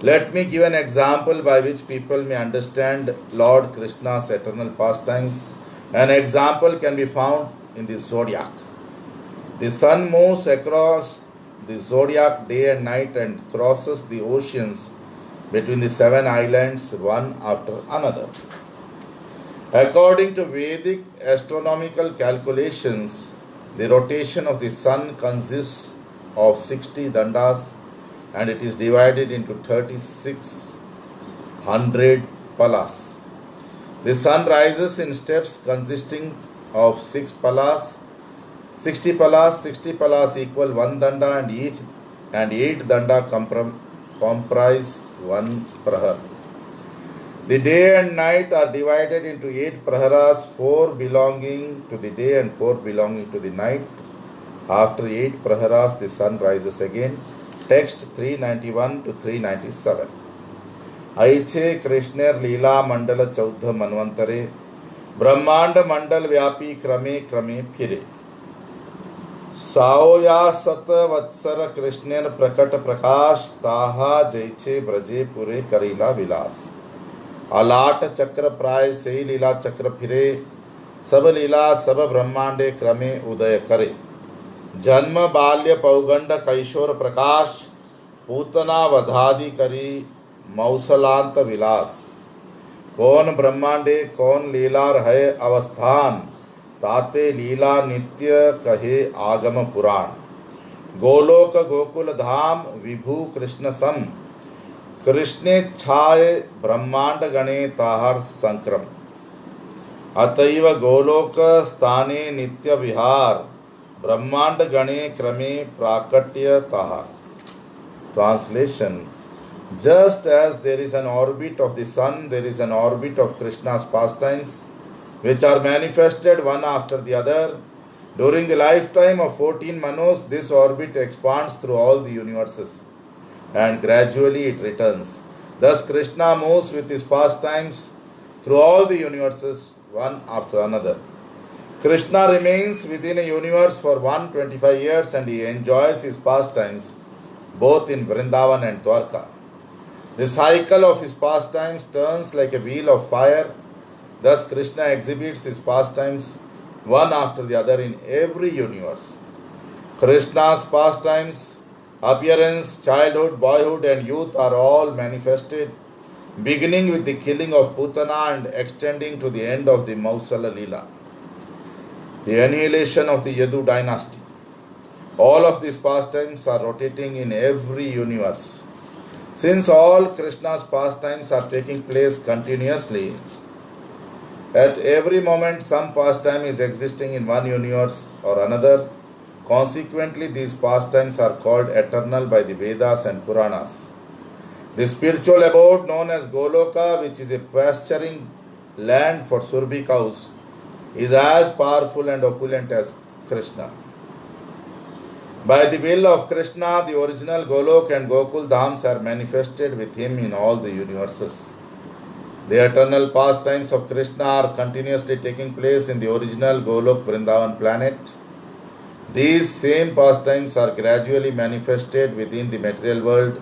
Let me give an example by which people may understand Lord Krishna's eternal pastimes. An example can be found in the zodiac. The sun moves across the zodiac day and night and crosses the oceans between the 7 islands one after another. According to Vedic astronomical calculations, the rotation of the sun consists of 60 dandas, and it is divided into 3,600 palas. The sun rises in steps consisting of 6 palas, 60 palas. 60 palas equal 1 danda, and 8 danda comprise 1 prahar. The day and night are divided into 8 praharas, 4 belonging to the day and 4 belonging to the night. After 8 praharas, the sun rises again. Text 391 to 397. ऐचे कृष्णेर लीला मंडल 14 मन्वंतरे, ब्रह्मांड मंडल व्यापी क्रमे क्रमे फिरे। साओया सत वत्सर कृष्णेर प्रकट प्रकाश, ताहा जैसे ब्रजे पुरे करीला विलास। अलाट चक्र प्राय से लीला चक्र फिरे, सब लीला सब ब्रह्मांडे क्रमे उदय करे। जन्म बाल्य पौगंड कैशोर प्रकाश, पूतना वधादि करी मौसलांत विलास। कौन ब्रह्मांडे कौन लीला रहे अवस्थान, ताते लीला नित्य कहे आगम पुराण। गोलोक गोकुल धाम विभु कृष्ण सम, कृष्णे छाये ब्रह्मांड गणे ताहर संक्रम। अतैव गोलोक स्थाने नित्य विहार, ब्रह्मांड गणे क्रमे प्राकट्य Tahir. Translation: just as there is an orbit of the sun, there is an orbit of Krishna's pastimes, which are manifested one after the other. During the lifetime of 14 Manus, this orbit expands through all the universes, and gradually it returns. Thus, Krishna moves with his pastimes through all the universes, one after another. Krishna remains within a universe for 125 years, and he enjoys his pastimes both in Vrindavan and Dwarka. The cycle of his pastimes turns like a wheel of fire. Thus, Krishna exhibits his pastimes one after the other in every universe. Krishna's pastimes, appearance, childhood, boyhood, and youth are all manifested, beginning with the killing of Putana and extending to the end of the Mausala Leela, the annihilation of the Yadu dynasty. All of these pastimes are rotating in every universe. Since all Krishna's pastimes are taking place continuously, at every moment some pastime is existing in one universe or another. Consequently, these pastimes are called eternal by the Vedas and Puranas. The spiritual abode known as Goloka, which is a pasturing land for Surbi cows, is as powerful and opulent as Krishna. By the will of Krishna, the original Golok and Gokul Dhams are manifested with him in all the universes. The eternal pastimes of Krishna are continuously taking place in the original Golok Vrindavan planet. These same pastimes are gradually manifested within the material world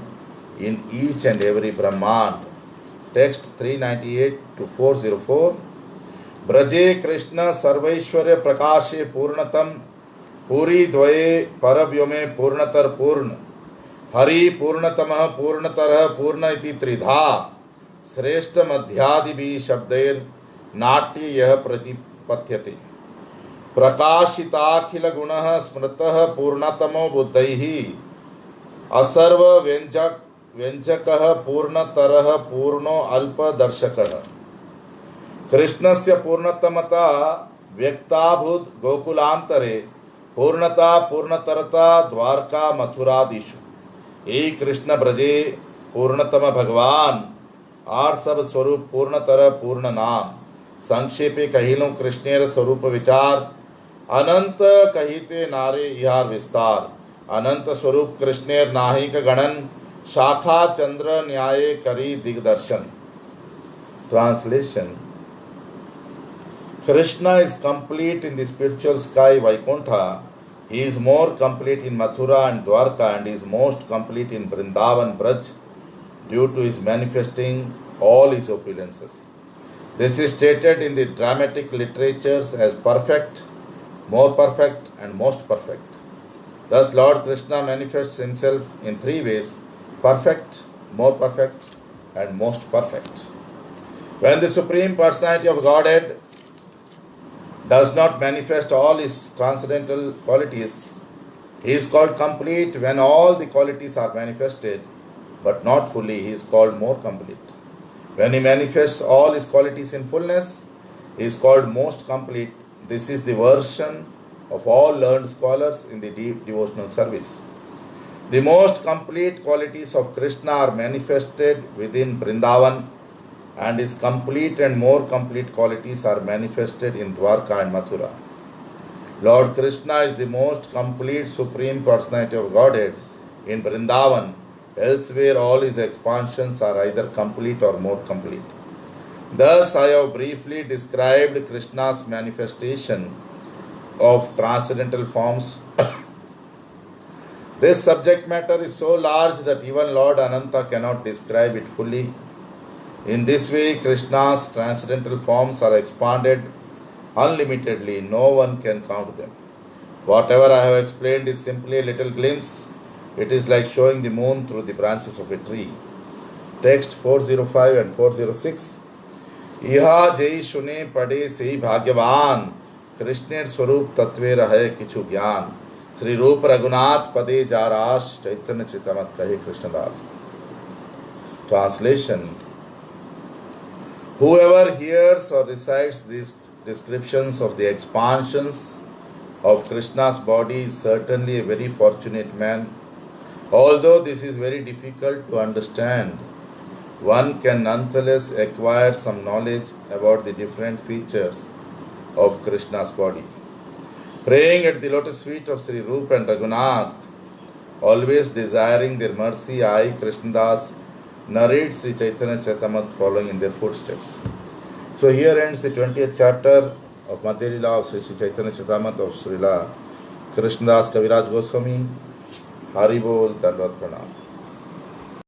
in each and every Brahmand. Text 398 to 404. Braje Krishna Sarvaishwarya Prakashe Purnatam, पूरी द्वये परव्योमे पूर्णतर पूर्ण, हरि पूर्णतमः पूर्णतरः पूर्ण इति त्रिधा, श्रेष्ठ मध्यादिभिः शब्दैर् नाट्य यः प्रतिपद्यते। प्रकाशिताखिल गुणः स्मृतः पूर्णतमो बुद्धैः, असर्व व्यञ्जकः पूर्णतरः पूर्णो अल्पदर्शकः। कृष्णस्य पूर्णतमता व्यक्ताभूत गोकुलांतरे, पूर्णता पूर्णतरता द्वारका मथुरादिषु। हे कृष्ण ब्रजे पूर्णतम भगवान, आर सब स्वरूप पूर्णतर पूर्ण नाम। संक्षेपे कहिलो कृष्णेर स्वरूप विचार, अनंत कहिते नारे इहार विस्तार। अनंत स्वरूप कृष्णेर नाहिक गणन, शाखा चंद्र न्याय करी दिग्दर्शन। Translation: Krishna is complete in the spiritual sky Vaikuntha. He is more complete in Mathura and Dwarka, and is most complete in Vrindavan Braj due to his manifesting all his opulences. This is stated in the dramatic literatures as perfect, more perfect, and most perfect. Thus, Lord Krishna manifests himself in three ways: perfect, more perfect, and most perfect. When the Supreme Personality of Godhead does not manifest all his transcendental qualities, he is called complete. When all the qualities are manifested, but not fully, he is called more complete. When he manifests all his qualities in fullness, he is called most complete. This is the version of all learned scholars in the devotional service. The most complete qualities of Krishna are manifested within Vrindavan, and his complete and more complete qualities are manifested in Dwarka and Mathura. Lord Krishna is the most complete Supreme Personality of Godhead in Vrindavan. Elsewhere, all his expansions are either complete or more complete. Thus, I have briefly described Krishna's manifestation of transcendental forms. This subject matter is so large that even Lord Ananta cannot describe it fully. In this way, Krishna's transcendental forms are expanded unlimitedly. No one can count them. Whatever I have explained is simply a little glimpse. It is like showing the moon through the branches of a tree. Text 405 and 406. इहा जय सुने पढ़े से भाग्यवान कृष्णेर स्वरूप तत्वे रहे किछु ज्ञान श्री रूप रघुनाथ पदे जाराश चैतन्य चितमत कहे Krishnadas. Translation. Whoever hears or recites these descriptions of the expansions of Krishna's body is certainly a very fortunate man. Although this is very difficult to understand, one can nonetheless acquire some knowledge about the different features of Krishna's body. Praying at the lotus feet of Sri Rupa and Raghunath, always desiring their mercy, I, Krishnadas, narrate Sri Chaitanya Charitamrita following in their footsteps. So here ends the 20th chapter of Madhya Lila of Sri Chaitanya Charitamrita of Srila Krishnadas Kaviraj Goswami. Hari Bol, Dandavat Pranam.